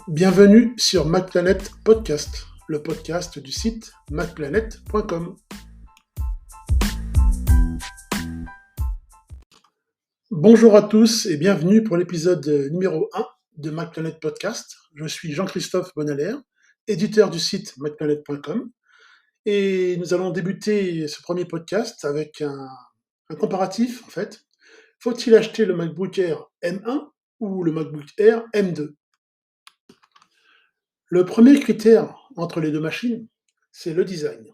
Bienvenue sur MacPlanet Podcast, le podcast du site macplanet.com. Bonjour à tous et bienvenue pour l'épisode numéro 1 de MacPlanet Podcast. Je suis Jean-Christophe Bonalaire, éditeur du site macplanet.com, et nous allons débuter ce premier podcast avec un comparatif en fait. Faut-il acheter le MacBook Air M1 ou le MacBook Air M2? Le premier critère entre les deux machines, c'est le design.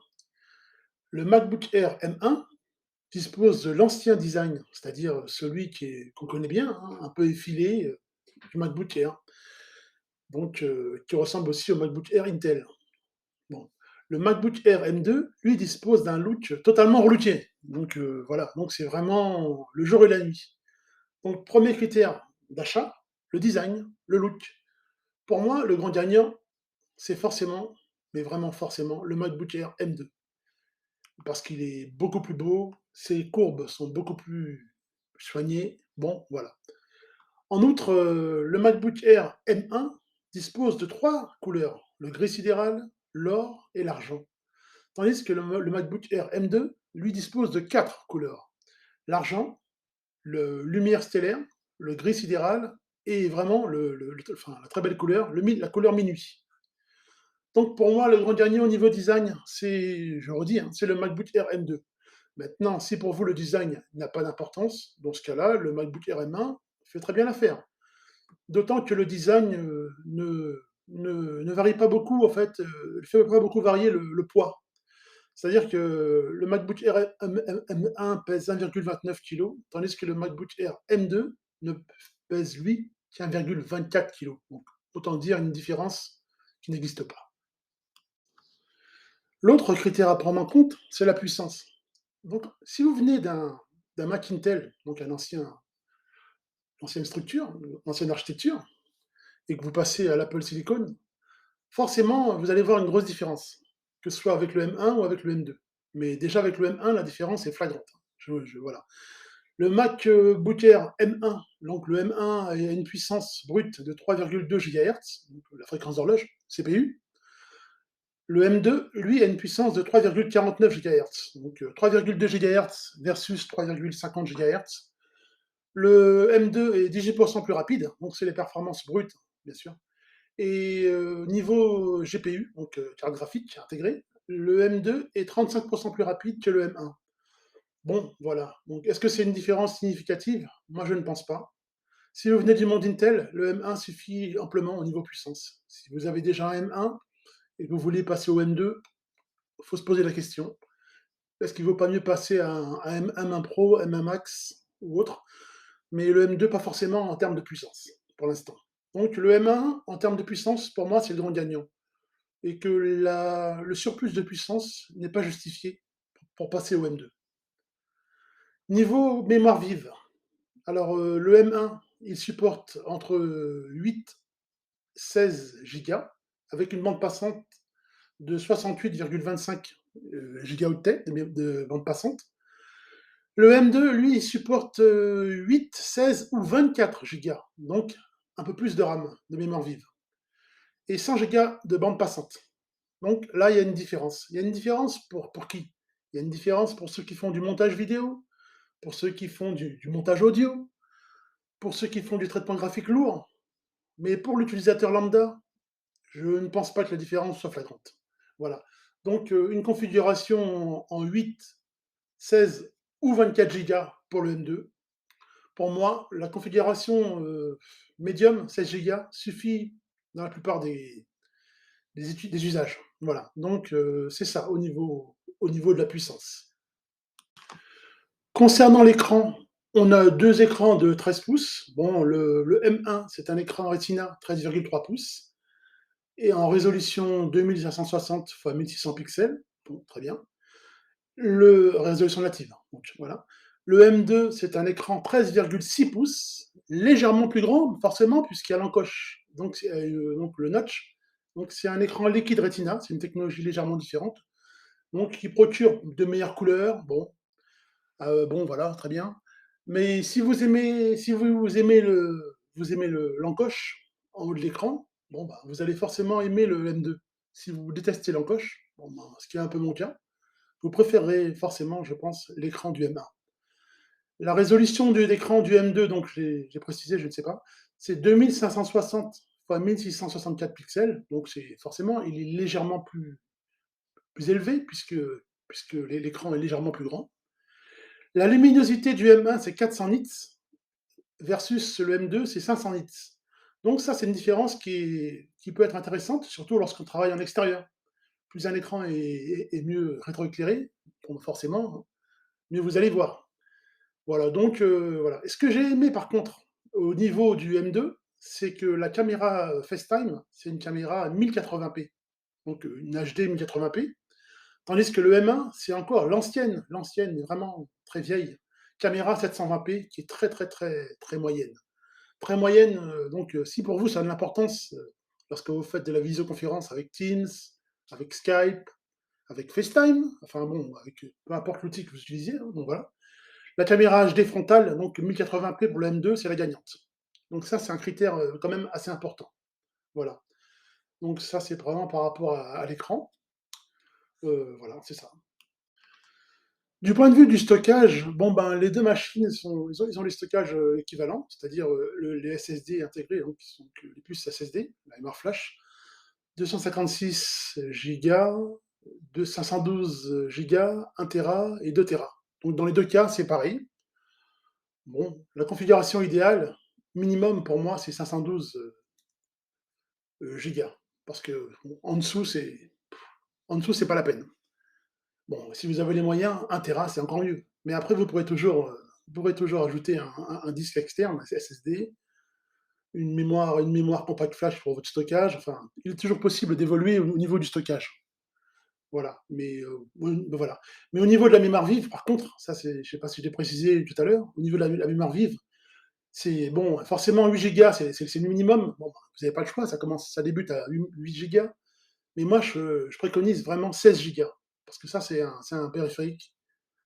Le MacBook Air M1 dispose de l'ancien design, c'est-à-dire celui qu'on connaît bien, hein, un peu effilé du MacBook Air, donc qui ressemble aussi au MacBook Air Intel. Bon. Le MacBook Air M2, lui, dispose d'un look totalement relooké. Donc voilà, donc c'est vraiment le jour et la nuit. Donc premier critère d'achat, le design, le look. Pour moi, le grand gagnant, c'est forcément, mais vraiment forcément, le MacBook Air M2. Parce qu'il est beaucoup plus beau, ses courbes sont beaucoup plus soignées. Bon, voilà. En outre, le MacBook Air M1 dispose de 3 couleurs, le gris sidéral, l'or et l'argent. Tandis que le MacBook Air M2, lui, dispose de 4 couleurs. L'argent, le lumière stellaire, le gris sidéral et vraiment la très belle couleur, la couleur minuit. Donc pour moi, le grand gagnant au niveau design, je redis, hein, c'est le MacBook Air M2. Maintenant, si pour vous le design n'a pas d'importance, dans ce cas-là, le MacBook Air M1 fait très bien l'affaire. D'autant que le design ne varie pas beaucoup, en fait, ne fait pas beaucoup varier le poids. C'est-à-dire que le MacBook Air M1 pèse 1,29 kg, tandis que le MacBook Air M2 ne pèse, lui, qu'1,24 kg. Donc, autant dire une différence qui n'existe pas. L'autre critère à prendre en compte, c'est la puissance. Donc, si vous venez d'un Mac Intel, donc ancienne structure, ancienne architecture, et que vous passez à l'Apple Silicon, forcément, vous allez voir une grosse différence, que ce soit avec le M1 ou avec le M2. Mais déjà avec le M1, la différence est flagrante. Voilà. Le MacBook Air M1, donc le M1 a une puissance brute de 3,2 GHz, donc la fréquence d'horloge, CPU. Le M2, lui, a une puissance de 3,49 GHz, donc 3,2 GHz versus 3,50 GHz. Le M2 est 18% plus rapide, donc c'est les performances brutes, bien sûr. Et niveau GPU, donc carte graphique intégrée, le M2 est 35% plus rapide que le M1. Bon, voilà. Donc, est-ce que c'est une différence significative? Moi, je ne pense pas. Si vous venez du monde Intel, le M1 suffit amplement au niveau puissance. Si vous avez déjà un M1 et que vous voulez passer au M2, il faut se poser la question. Est-ce qu'il ne vaut pas mieux passer à un M1 Pro, M1 Max ou autre? Mais le M2, pas forcément en termes de puissance, pour l'instant. Donc le M1, en termes de puissance, pour moi, c'est le grand gagnant. Et que le surplus de puissance n'est pas justifié pour passer au M2. Niveau mémoire vive, alors le M1, il supporte entre 8 16 Go, avec une bande passante de 68,25 gigaoctets de bande passante. Le M2, lui, il supporte 8, 16 ou 24 Go, donc un peu plus de RAM, de mémoire vive, et 100 Go de bande passante. Donc là, il y a une différence. Il y a une différence pour qui? Il y a une différence pour ceux qui font du montage vidéo, pour ceux qui font du montage audio, pour ceux qui font du traitement graphique lourd. Mais pour l'utilisateur lambda, je ne pense pas que la différence soit flagrante. Voilà. Donc une configuration en 8, 16 ou 24 Go pour le M2. Pour moi, la configuration médium, 16 Go, suffit dans la plupart des usages. Voilà. Donc c'est ça au niveau de la puissance. Concernant l'écran, on a deux écrans de 13 pouces. Bon, le M1, c'est un écran Retina 13,3 pouces et en résolution 2560 x 1600 pixels. Bon, très bien. Résolution native. Donc, voilà. Le M2, c'est un écran 13,6 pouces, légèrement plus grand, forcément, puisqu'il y a l'encoche. Donc le notch. Donc c'est un écran liquide Retina, c'est une technologie légèrement différente. Donc qui procure de meilleures couleurs. Bon, voilà, très bien. Mais si vous aimez l'encoche en haut de l'écran, bon, bah, vous allez forcément aimer le M2. Si vous détestez l'encoche, bon, ben, ce qui est un peu mon cas, vous préférerez forcément, je pense, l'écran du M1. La résolution de l'écran du M2, donc j'ai précisé, je ne sais pas, c'est 2560 x 1664 pixels, donc c'est forcément, il est légèrement plus élevé puisque l'écran est légèrement plus grand. La luminosité du M1, c'est 400 nits versus le M2, c'est 500 nits. Donc ça, c'est une différence qui peut être intéressante, surtout lorsqu'on travaille en extérieur. Plus un écran est mieux rétroéclairé, bon, forcément, mieux vous allez voir. Voilà, donc voilà. Et ce que j'ai aimé par contre, au niveau du M2, c'est que la caméra FaceTime, c'est une caméra 1080p, donc une HD 1080p, tandis que le M1, c'est encore l'ancienne, vraiment très vieille, caméra 720p, qui est très, très, très, très moyenne. Très moyenne, donc si pour vous ça a de l'importance, lorsque vous faites de la visioconférence avec Teams, avec Skype, avec FaceTime, enfin bon, avec peu importe l'outil que vous utilisez, hein, donc voilà. La caméra HD frontale, donc 1080p pour le M2, c'est la gagnante. Donc ça, c'est un critère quand même assez important. Voilà. Donc ça, c'est vraiment par rapport à l'écran. Voilà, c'est ça. Du point de vue du stockage, bon ben les deux machines ils ont les stockages équivalents, c'est-à-dire les SSD intégrés, donc, qui sont les puces SSD, la mémoire flash, 256 Go, 512 Go, 1 Tera et 2 Tera. Donc dans les deux cas, c'est pareil. Bon, la configuration idéale, minimum pour moi, c'est 512 gigas. Parce que bon, en dessous, c'est pas la peine. Bon, si vous avez les moyens, 1 Tera, c'est encore mieux. Mais après, vous pourrez toujours ajouter un disque externe, un SSD, une mémoire compact flash pour votre stockage. Enfin, il est toujours possible d'évoluer au niveau du stockage. Voilà. Oui, ben voilà. Mais au niveau de la mémoire vive, par contre, ça, c'est, je ne sais pas si je l'ai précisé tout à l'heure, au niveau de la mémoire vive, c'est bon, forcément 8 gigas, c'est le minimum. Bon, vous n'avez pas le choix, ça débute à 8 gigas. Mais moi, je préconise vraiment 16 gigas. Parce que ça, c'est un périphérique,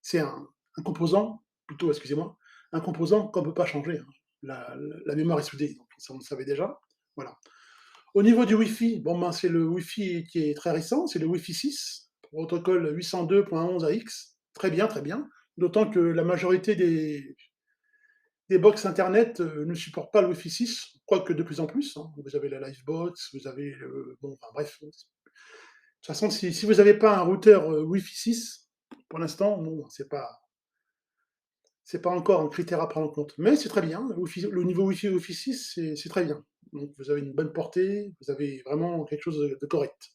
c'est un composant, plutôt, excusez-moi, un composant qu'on ne peut pas changer, hein. La mémoire est soudée, donc ça, on le savait déjà. Voilà. Au niveau du Wi-Fi, bon, ben, c'est le Wi-Fi qui est très récent, c'est le Wi-Fi 6, protocole 802.11ax. Très bien, très bien. D'autant que la majorité des box internet ne supportent pas le Wi-Fi 6, quoique de plus en plus, hein. Vous avez la Livebox, vous avez bon, enfin, bref. De toute façon, si vous n'avez pas un routeur Wi-Fi 6, pour l'instant, bon, c'est pas encore un critère à prendre en compte. Mais c'est très bien. Le niveau Wi-Fi 6, c'est très bien. Donc vous avez une bonne portée, vous avez vraiment quelque chose de correct.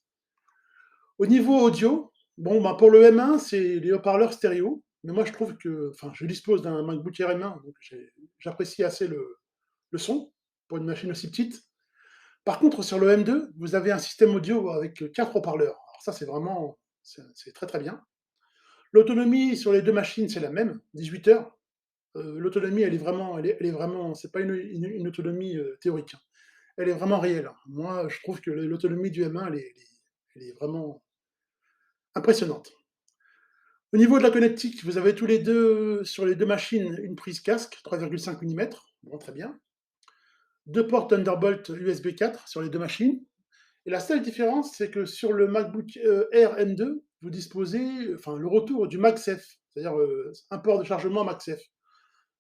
Au niveau audio, bon, bah, pour le M1, c'est les haut-parleurs stéréo. Mais moi, je trouve que, enfin, je dispose d'un MacBook Air M1, donc j'apprécie assez le son pour une machine aussi petite. Par contre, sur le M2, vous avez un système audio avec 4 haut-parleurs. Alors ça, c'est vraiment, c'est très très bien. L'autonomie sur les deux machines, c'est la même, 18 heures. L'autonomie, elle est vraiment, c'est pas une autonomie théorique, hein. Elle est vraiment réelle, hein. Moi, je trouve que l'autonomie du M1, elle est vraiment impressionnante. Au niveau de la connectique, vous avez tous les deux, sur les deux machines, une prise casque, 3,5 mm. Bon, très bien. Deux ports Thunderbolt USB 4 sur les deux machines. Et la seule différence, c'est que sur le MacBook Air M2, vous disposez, enfin, le retour du MagSafe, c'est-à-dire un port de chargement MagSafe.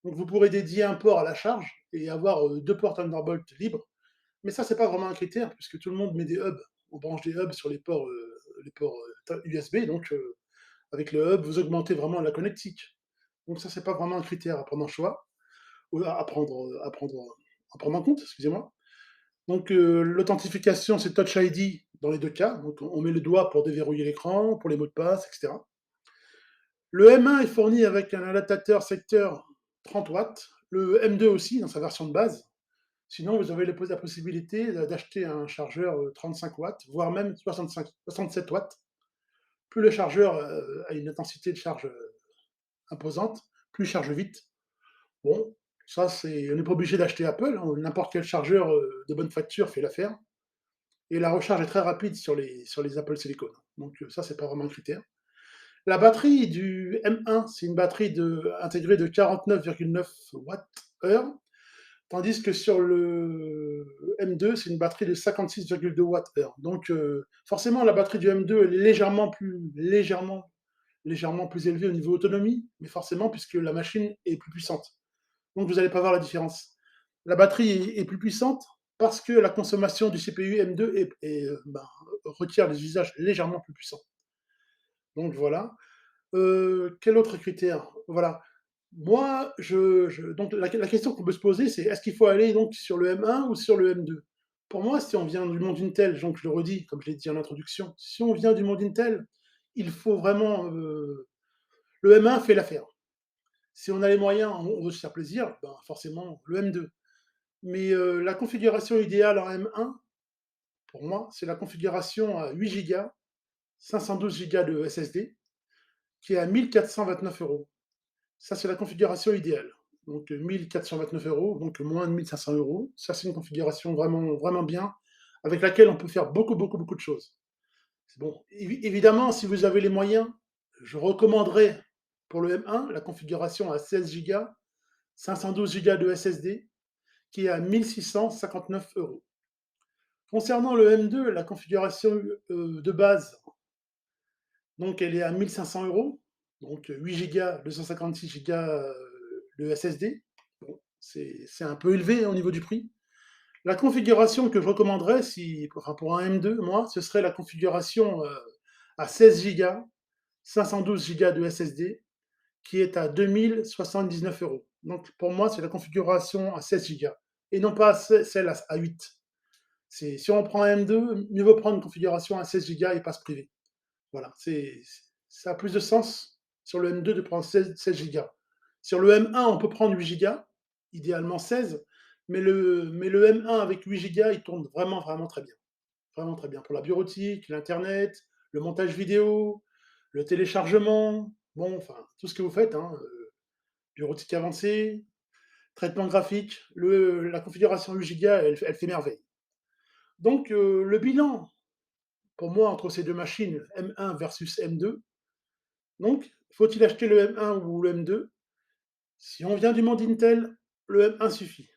Donc vous pourrez dédier un port à la charge et avoir deux ports Thunderbolt libres. Mais ça, c'est pas vraiment un critère, puisque tout le monde met des hubs. On branche des hubs sur les ports USB, donc avec le hub, vous augmentez vraiment la connectique. Donc ça, c'est pas vraiment un critère à prendre en choix, ou à prendre en compte, excusez-moi. Donc l'authentification, c'est Touch ID dans les deux cas. Donc on met le doigt pour déverrouiller l'écran, pour les mots de passe, etc. Le M1 est fourni avec un adaptateur secteur 30 watts, le M2 aussi dans sa version de base. Sinon, vous avez la possibilité d'acheter un chargeur 35 watts, voire même 67 watts. Plus le chargeur a une intensité de charge imposante, plus il charge vite. Bon, ça, on n'est pas obligé d'acheter Apple, hein. N'importe quel chargeur de bonne facture fait l'affaire. Et la recharge est très rapide sur les Apple Silicon. Donc ça, c'est pas vraiment un critère. La batterie du M1, c'est une batterie intégrée de 49,9 Wh, Tandis que sur le M2, c'est une batterie de 56,2 Wh. Donc, forcément, la batterie du M2, elle est légèrement plus élevée au niveau autonomie, mais forcément, puisque la machine est plus puissante. Donc, vous n'allez pas voir la différence. La batterie est plus puissante parce que la consommation du CPU M2 requiert des usages légèrement plus puissants. Donc, voilà. Quel autre critère? Voilà. Moi, donc la question qu'on peut se poser, c'est est-ce qu'il faut aller donc sur le M1 ou sur le M2? Pour moi, si on vient du monde Intel, donc je le redis, comme je l'ai dit en introduction, si on vient du monde Intel, il faut vraiment, le M1 fait l'affaire. Si on a les moyens, on veut se faire plaisir, ben, forcément le M2. Mais, la configuration idéale en M1, pour moi, c'est la configuration à 8 gigas, 512 gigas de SSD, qui est à 1 429 €. Ça, c'est la configuration idéale. Donc, 1 429 €, donc moins de 1 500 €. Ça, c'est une configuration vraiment, vraiment bien, avec laquelle on peut faire beaucoup, beaucoup, beaucoup de choses. C'est bon. Évidemment, si vous avez les moyens, je recommanderais pour le M1 la configuration à 16 gigas, 512 gigas de SSD, qui est à 1 659 €. Concernant le M2, la configuration de base, donc elle est à 1 500 €, donc 8 gigas, 256 gigas de SSD. Bon, c'est un peu élevé au niveau du prix. La configuration que je recommanderais, pour un M2, moi, ce serait la configuration à 16 gigas, 512 gigas de SSD, qui est à 2079 €. Donc pour moi, c'est la configuration à 16 gigas, et non pas celle à 8. Si on prend un M2, mieux vaut prendre une configuration à 16 gigas et pas se priver. Voilà, ça a plus de sens sur le M2 de prendre 16 gigas. Sur le M1, on peut prendre 8 gigas, idéalement 16, mais le M1 avec 8 gigas, il tourne vraiment, vraiment très bien. Vraiment très bien pour la bureautique, l'internet, le montage vidéo, le téléchargement, bon, enfin, tout ce que vous faites, hein, bureautique avancée, traitement graphique, la configuration 8 gigas, elle fait merveille. Donc, le bilan, pour moi, entre ces deux machines, M1 versus M2, donc, faut-il acheter le M1 ou le M2? Si on vient du monde Intel, le M1 suffit.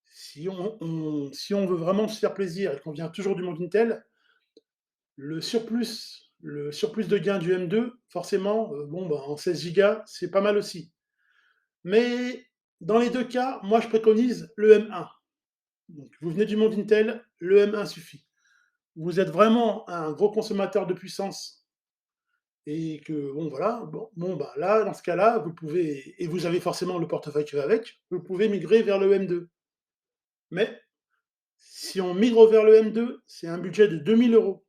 Si on veut vraiment se faire plaisir et qu'on vient toujours du monde Intel, le surplus de gain du M2, forcément, bon, bah, en 16 gigas, c'est pas mal aussi. Mais dans les deux cas, moi, je préconise le M1. Donc, vous venez du monde Intel, le M1 suffit. Vous êtes vraiment un gros consommateur de puissance et que, bon, voilà, bon, bah, là, dans ce cas-là, vous pouvez, et vous avez forcément le portefeuille qui va avec, vous pouvez migrer vers le M2. Mais si on migre vers le M2, c'est un budget de 2 000 €.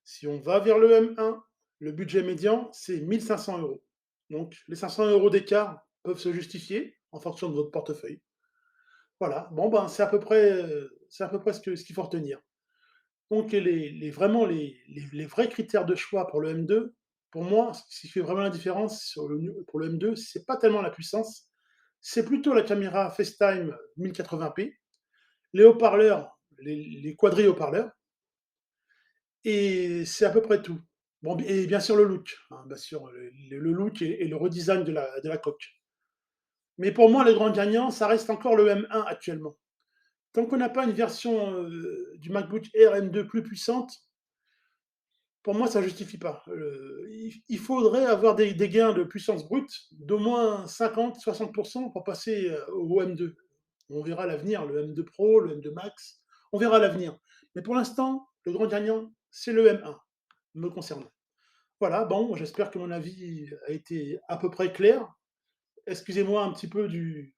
Si on va vers le M1, le budget médian, c'est 1 500 €. Donc, les 500 € d'écart peuvent se justifier en fonction de votre portefeuille. Voilà, bon, ben, c'est à peu près ce qu'il faut retenir. Donc, vraiment, les vrais critères de choix pour le M2, pour moi, ce qui fait vraiment la différence pour le M2, c'est pas tellement la puissance, c'est plutôt la caméra FaceTime 1080p, les haut-parleurs, les quadri-haut-parleurs, et c'est à peu près tout. Bon, et bien sûr le look, hein, bien sûr, le look et le redesign de la coque. Mais pour moi, le grand gagnant, ça reste encore le M1 actuellement. Tant qu'on n'a pas une version du MacBook Air M2 plus puissante, pour moi, ça ne justifie pas. Il faudrait avoir des gains de puissance brute d'au moins 50-60% pour passer au M2. On verra l'avenir, le M2 Pro, le M2 Max, on verra l'avenir. Mais pour l'instant, le grand gagnant, c'est le M1, me concernant. Voilà, bon, j'espère que mon avis a été à peu près clair. Excusez-moi un petit peu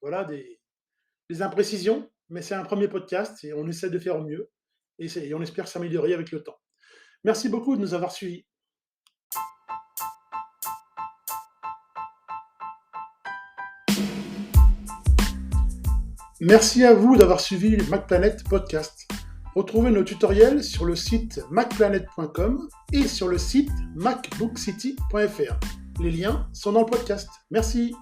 voilà, des imprécisions, mais c'est un premier podcast et on essaie de faire au mieux. Et on espère s'améliorer avec le temps. Merci beaucoup de nous avoir suivis. Merci à vous d'avoir suivi le MacPlanet Podcast. Retrouvez nos tutoriels sur le site macplanet.com et sur le site macbookcity.fr. Les liens sont dans le podcast. Merci.